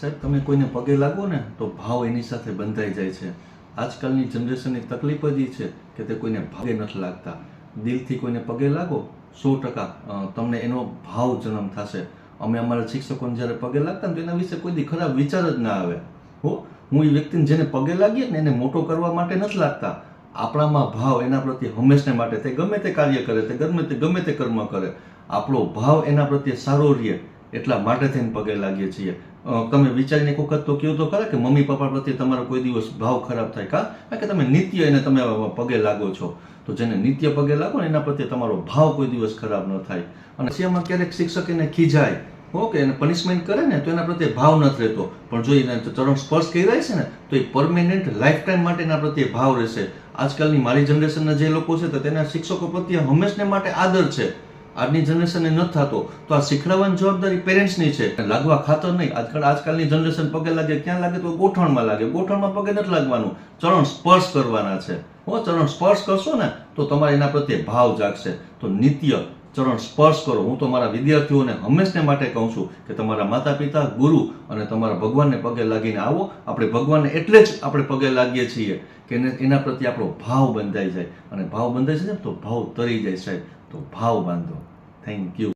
સાહેબ, તમે કોઈને પગે લાગો ને તો ભાવ એની સાથે બંધાઈ જાય છે. આજકાલની જનરેશનની તકલીફ જ એ છે કે તે કોઈને ભાગે નથી લાગતા. દિલથી કોઈને પગે લાગો 100% તમને એનો ભાવ જન્મ થશે. અમે અમારા શિક્ષકોને જ્યારે પગે લાગતા ને તો એના વિશે કોઈ દી ખરાબ વિચાર જ ના આવે. હું એ વ્યક્તિને જેને પગે લાગીએ ને એને મોટો કરવા માટે નથી લાગતા. આપણામાં ભાવ એના પ્રત્યે હંમેશને માટે તે ગમે તે કાર્ય કરે, તે ગમે તે કર્મ કરે, આપણો ભાવ એના પ્રત્યે સારો રહે એટલા માટે થઈને પગે લાગીએ છીએ. તમે વિચારીને એક વખત તો કહો તો ખરા કે મમ્મી પપ્પા પ્રત્યે તમારો કોઈ દિવસ ભાવ ખરાબ થાય? કારણ કે તમે નિત્ય એને તમે પગે લાગો છો. તો જેને નિત્ય પગે લાગો ને એના પ્રત્યે તમારો ભાવ કોઈ દિવસ ખરાબ ન થાય. અને શિયામાં ક્યારેક શિક્ષક એને ખીજાય કે એને પનિશમેન્ટ કરે ને તો એના પ્રત્યે ભાવ નથી રહેતો, પણ જો એને ચરણ સ્પર્શ કર્યા છે ને તો એ પરમેનન્ટ લાઈફ ટાઈમ માટે એના પ્રત્યે ભાવ રહેશે. આજકાલની મારી જનરેશનના જે લોકો છે તો તેના શિક્ષકો પ્રત્યે હંમેશને માટે આદર છે. આજની જનરેશનને નથી થતો, તો આ શીખડાવવાની જવાબદારી પેરેન્ટ્સની છે. લાગવા ખાતર નહીં. આજકાલની જનરેશન પગે લાગે ક્યાં લાગે તો ગોઠણમાં લાગે. ગોઠણમાં પગે નથી લાગવાનું, ચરણ સ્પર્શ કરવાના છે. ચરણ સ્પર્શ કરશો ને તો તમારે એના પ્રત્યે ભાવ જાગશે. તો નિત્ય ચરણ સ્પર્શ કરો. હું તો મારા વિદ્યાર્થીઓને હંમેશને માટે કહું છું કે તમારા માતા પિતા, ગુરુ અને તમારા ભગવાનને પગે લાગીને આવો. આપણે ભગવાનને એટલે જ આપણે પગે લાગીએ છીએ કે એના પ્રત્યે આપણો ભાવ બંધાઈ જાય, અને ભાવ બંધાઈ જાય તો ભાવ તરી જાય સાહેબ. તો ભાવ બાંધો. Thank you.